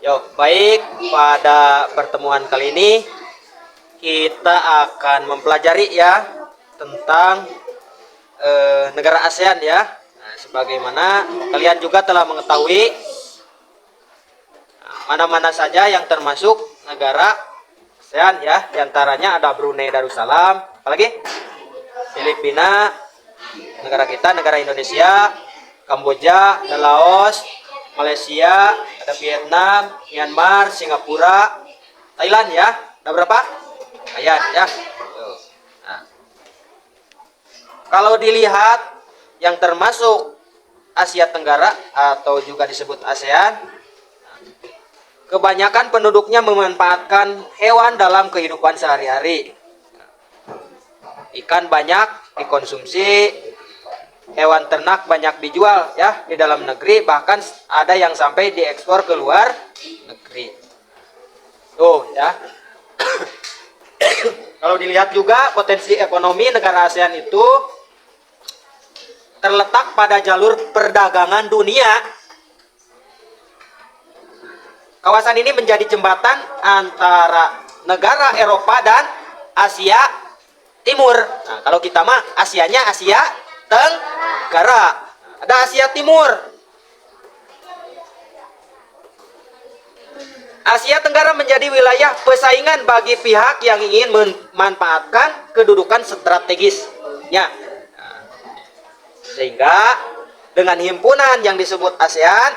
Yo, baik, pada pertemuan kali ini kita akan mempelajari ya tentang negara ASEAN ya. Nah, sebagaimana kalian juga telah mengetahui mana-mana saja yang termasuk negara ASEAN ya. Di antaranya ada Brunei Darussalam, apalagi Filipina, negara kita, negara Indonesia, Kamboja, ada Laos, Malaysia, ada Vietnam, Myanmar, Singapura, Thailand ya. Ada berapa? Ayat ya. Nah, kalau dilihat yang termasuk Asia Tenggara atau juga disebut ASEAN, kebanyakan penduduknya memanfaatkan hewan dalam kehidupan sehari-hari. Ikan banyak dikonsumsi, hewan ternak banyak dijual ya di dalam negeri, bahkan ada yang sampai diekspor ke luar negeri. Tuh ya. Kalau dilihat juga potensi ekonomi negara ASEAN itu terletak pada jalur perdagangan dunia. Kawasan ini menjadi jembatan antara negara Eropa dan Asia Timur. Nah, kalau kita mah Asianya Asia Tenggara, ada Asia Timur. Asia Tenggara menjadi wilayah pesaingan bagi pihak yang ingin memanfaatkan kedudukan strategisnya. Sehingga dengan himpunan yang disebut ASEAN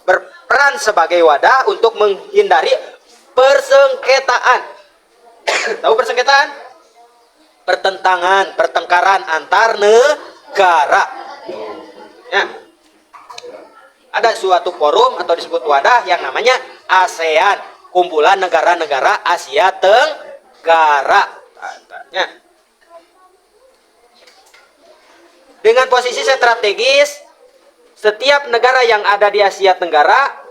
berperan sebagai wadah untuk menghindari persengketaan. Tahu persengketaan? Pertentangan, pertengkaran antar negara. Ya. Ada suatu forum atau disebut wadah yang namanya ASEAN, kumpulan negara-negara Asia Tenggara. Ya. Dengan posisi strategis, setiap negara yang ada di Asia Tenggara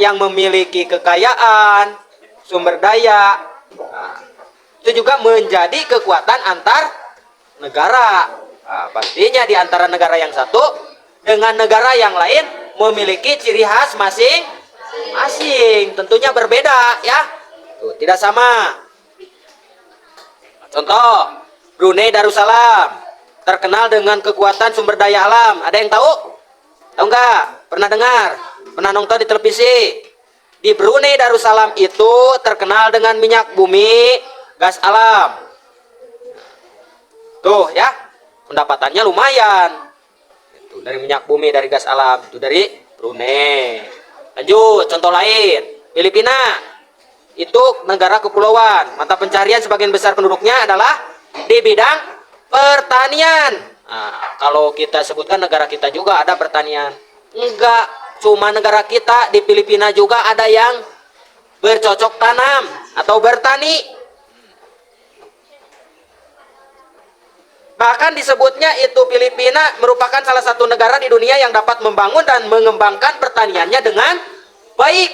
yang memiliki kekayaan, sumber daya, itu juga menjadi kekuatan antar negara. Nah, pastinya di antara negara yang satu dengan negara yang lain memiliki ciri khas masing-masing, tentunya berbeda ya. Tuh, tidak sama. Contoh, Brunei Darussalam terkenal dengan kekuatan sumber daya alam. Ada yang tahu? Tahu nggak? Pernah dengar? Pernah nonton di televisi? Di Brunei Darussalam itu terkenal dengan minyak bumi, gas alam. Tuh ya, pendapatannya lumayan. Itu dari minyak bumi, dari gas alam, itu dari Brunei. Lanjut, contoh lain, Filipina. Itu negara kepulauan. Mata pencarian sebagian besar penduduknya adalah di bidang pertanian. Nah, kalau kita sebutkan negara kita juga ada pertanian. Enggak, cuma negara kita, di Filipina juga ada yang bercocok tanam atau bertani. Bahkan disebutnya itu Filipina merupakan salah satu negara di dunia yang dapat membangun dan mengembangkan pertaniannya dengan baik.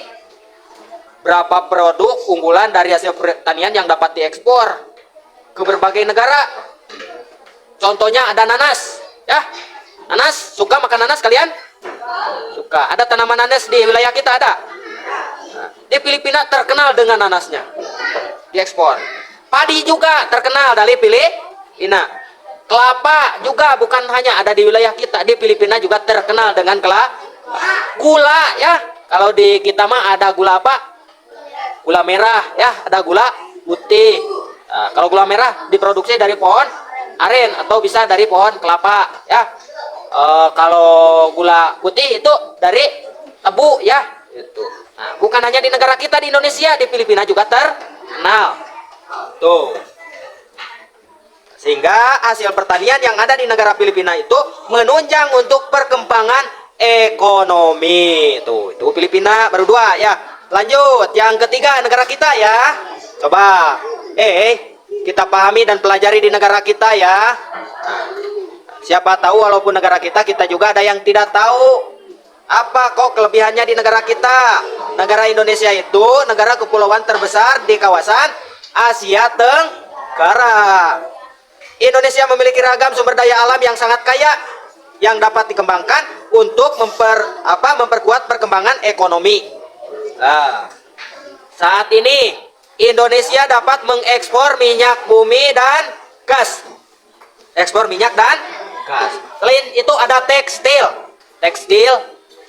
Berapa produk unggulan dari hasil pertanian yang dapat diekspor ke berbagai negara. Contohnya ada nanas, ya. Nanas, suka makan nanas kalian? Suka. Ada tanaman nanas di wilayah kita ada. Nah, di Filipina terkenal dengan nanasnya, diekspor. Padi juga terkenal dari Filipina. Kelapa juga bukan hanya ada di wilayah kita, di Filipina juga terkenal dengan kelapa. Gula ya, kalau di kita mah ada gula apa? Gula merah ya, ada gula putih. Nah, kalau gula merah diproduksi dari pohon aren atau bisa dari pohon kelapa ya. Kalau gula putih itu dari tebu ya. Itu. Nah, bukan hanya di negara kita di Indonesia, di Filipina juga terkenal. Tuh. Sehingga hasil pertanian yang ada di negara Filipina itu menunjang untuk perkembangan ekonomi. Tuh, itu Filipina baru dua ya. Lanjut, yang ketiga negara kita ya. Coba, kita pahami dan pelajari di negara kita ya. Nah, siapa tahu walaupun negara kita juga ada yang tidak tahu. Apa kok kelebihannya di negara kita? Negara Indonesia itu negara kepulauan terbesar di kawasan Asia Tenggara. Indonesia memiliki ragam sumber daya alam yang sangat kaya yang dapat dikembangkan untuk memperkuat perkembangan ekonomi. Nah, saat ini Indonesia dapat mengekspor minyak bumi dan gas. Ekspor minyak dan gas. Selain itu ada tekstil. Tekstil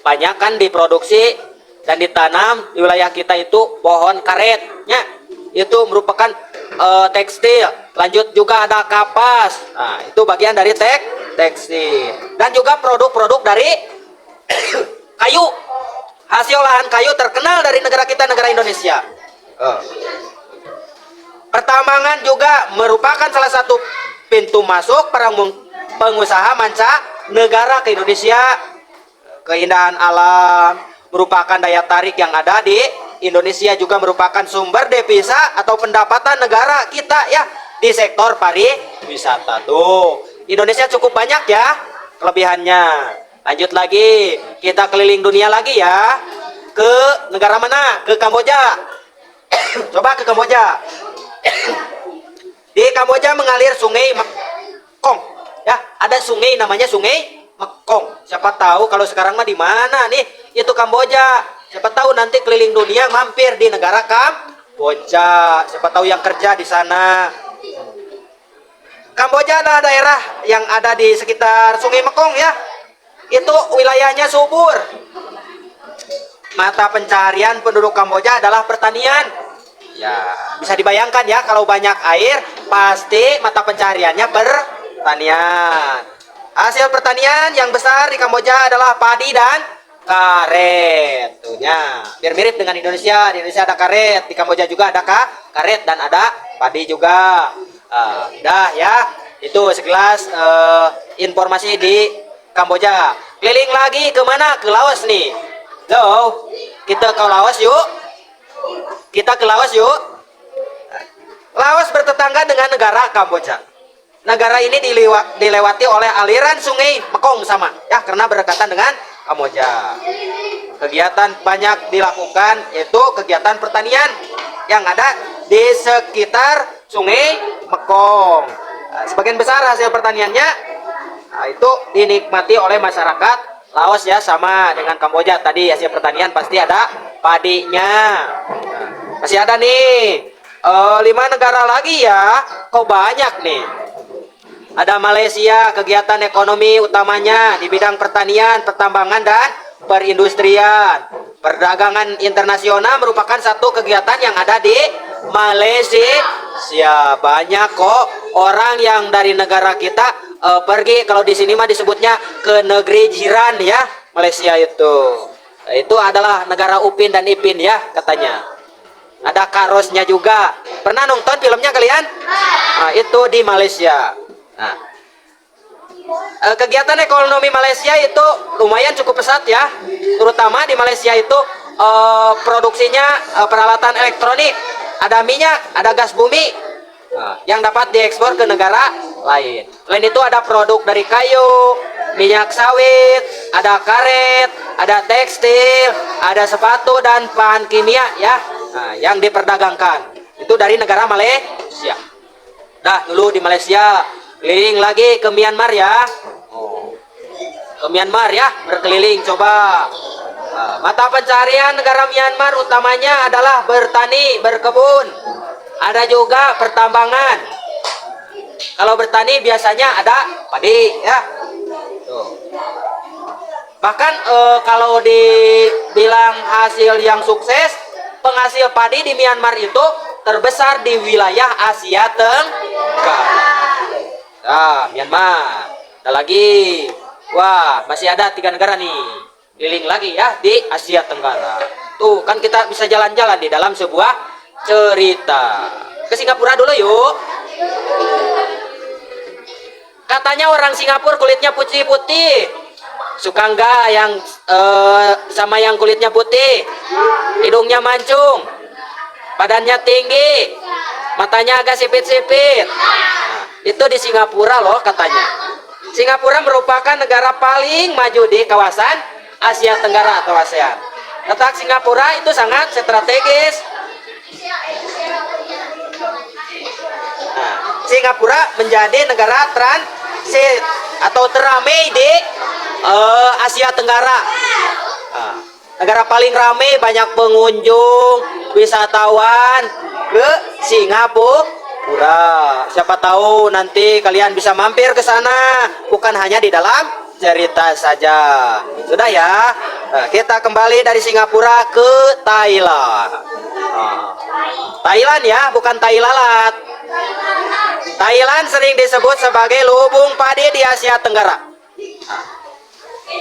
banyak kan diproduksi dan ditanam di wilayah kita itu pohon karetnya. Itu merupakan tekstil. Lanjut juga ada kapas. Nah, itu bagian dari tekstil. Dan juga produk-produk dari kayu. Hasil lahan kayu terkenal dari negara kita, negara Indonesia. Pertambangan juga merupakan salah satu pintu masuk para pengusaha manca negara ke Indonesia. Keindahan alam merupakan daya tarik yang ada di Indonesia, juga merupakan sumber devisa atau pendapatan negara kita ya di sektor pariwisata. Tuh, Indonesia cukup banyak ya kelebihannya. Lanjut lagi, kita keliling dunia lagi ya. Ke negara mana? Ke Kamboja. Coba ke Kamboja. Di Kamboja mengalir sungai Mekong. Ya, ada sungai namanya Sungai Mekong. Siapa tahu kalau sekarang mah di mana nih? Itu Kamboja. Siapa tahu nanti keliling dunia mampir di negara Kamboja. Siapa tahu yang kerja di sana. Kamboja adalah daerah yang ada di sekitar Sungai Mekong ya. Itu wilayahnya subur. Mata pencarian penduduk Kamboja adalah pertanian. Ya, bisa dibayangkan ya, kalau banyak air pasti mata pencariannya pertanian. Hasil pertanian yang besar di Kamboja adalah padi dan karet. Tuhnya, biar mirip dengan Indonesia. Di Indonesia ada karet, di Kamboja juga ada karet dan ada padi juga. Dah ya, itu sekilas informasi di Kamboja. Keliling lagi ke mana? Ke Laos nih. Loh, kita ke Laos yuk. Kita ke Laos yuk. Laos bertetangga dengan negara Kamboja. Negara ini dilewati oleh aliran sungai Mekong sama ya, karena berdekatan dengan Kamboja. Kegiatan banyak dilakukan, yaitu kegiatan pertanian yang ada di sekitar sungai Mekong. Sebagian besar hasil pertaniannya itu dinikmati oleh masyarakat Laos ya, sama dengan Kamboja tadi. Hasil pertanian pasti ada padinya. Masih ada nih 5 negara lagi ya, kok banyak nih. Ada Malaysia, kegiatan ekonomi utamanya di bidang pertanian, pertambangan dan perindustrian. Perdagangan internasional merupakan satu kegiatan yang ada di Malaysia. Banyak kok orang yang dari negara kita pergi, kalau di sini mah disebutnya ke negeri jiran ya, Malaysia itu. Itu adalah negara Upin dan Ipin ya katanya. Ada Karosnya juga. Pernah nonton filmnya kalian? Nah, itu di Malaysia. Nah, kegiatan ekonomi Malaysia itu lumayan cukup pesat ya. Terutama di Malaysia itu produksinya peralatan elektronik. Ada minyak, ada gas bumi yang dapat diekspor ke negara lain. Selain itu ada produk dari kayu, minyak sawit, ada karet, ada tekstil, ada sepatu dan bahan kimia ya, yang diperdagangkan. Itu dari negara Malaysia. Dah dulu di Malaysia, keliling lagi ke Myanmar ya. Ke Myanmar ya, berkeliling coba. Mata pencarian negara Myanmar utamanya adalah bertani, berkebun. Ada juga pertambangan. Kalau bertani biasanya ada padi ya. Tuh. Bahkan kalau dibilang hasil yang sukses, penghasil padi di Myanmar itu terbesar di wilayah Asia Tenggara. Nah, Myanmar. Ada lagi. Wah, masih ada 3 negara nih. Keliling lagi ya di Asia Tenggara. Tuh, kan kita bisa jalan-jalan di dalam sebuah cerita. Ke Singapura dulu yuk. Katanya orang Singapura kulitnya putih-putih. Suka enggak yang sama yang kulitnya putih? Hidungnya mancung, badannya tinggi, matanya agak sipit-sipit. Nah, itu di Singapura loh katanya. Singapura merupakan negara paling maju di kawasan Asia Tenggara atau ASEAN. Letak Singapura itu sangat strategis. Nah, Singapura menjadi negara transit atau teramai di Asia Tenggara. Negara paling ramai, banyak pengunjung, wisatawan ke Singapura. Siapa tahu nanti kalian bisa mampir ke sana, bukan hanya di dalam cerita saja. Sudah ya. Nah, kita kembali dari Singapura ke Thailand. Nah, Thailand ya, bukan tai lalat. Thailand sering disebut sebagai lubung padi di Asia Tenggara.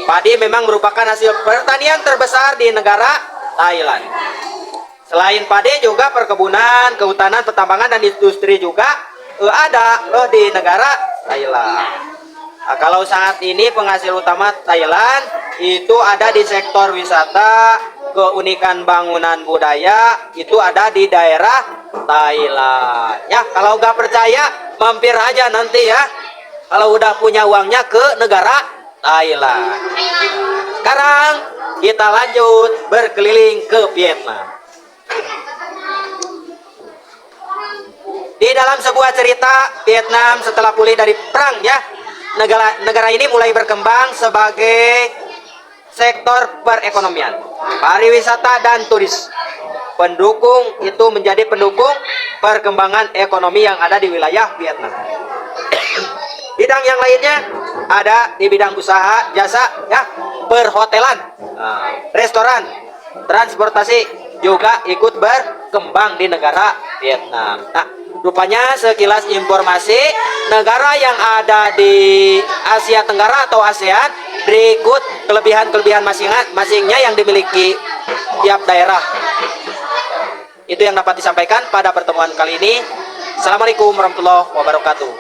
Padi memang merupakan hasil pertanian terbesar di negara Thailand. Selain padi juga perkebunan, kehutanan, pertambangan, dan industri juga ada loh di negara Thailand. Nah, kalau saat ini penghasil utama Thailand itu ada di sektor wisata, keunikan bangunan budaya itu ada di daerah Thailand. Ya, kalau nggak percaya mampir aja nanti ya. Kalau udah punya uangnya ke negara Thailand. Sekarang kita lanjut berkeliling ke Vietnam. Di dalam sebuah cerita Vietnam setelah pulih dari perang ya, negara ini mulai berkembang sebagai sektor perekonomian, pariwisata dan turis. Pendukung itu menjadi pendukung perkembangan ekonomi yang ada di wilayah Vietnam. Bidang yang lainnya ada di bidang usaha, jasa, ya, perhotelan, restoran, transportasi juga ikut berkembang di negara Vietnam. Nah, rupanya sekilas informasi negara yang ada di Asia Tenggara atau ASEAN berikut kelebihan-kelebihan masing-masingnya yang dimiliki tiap daerah. Itu yang dapat disampaikan pada pertemuan kali ini. Assalamualaikum warahmatullahi wabarakatuh.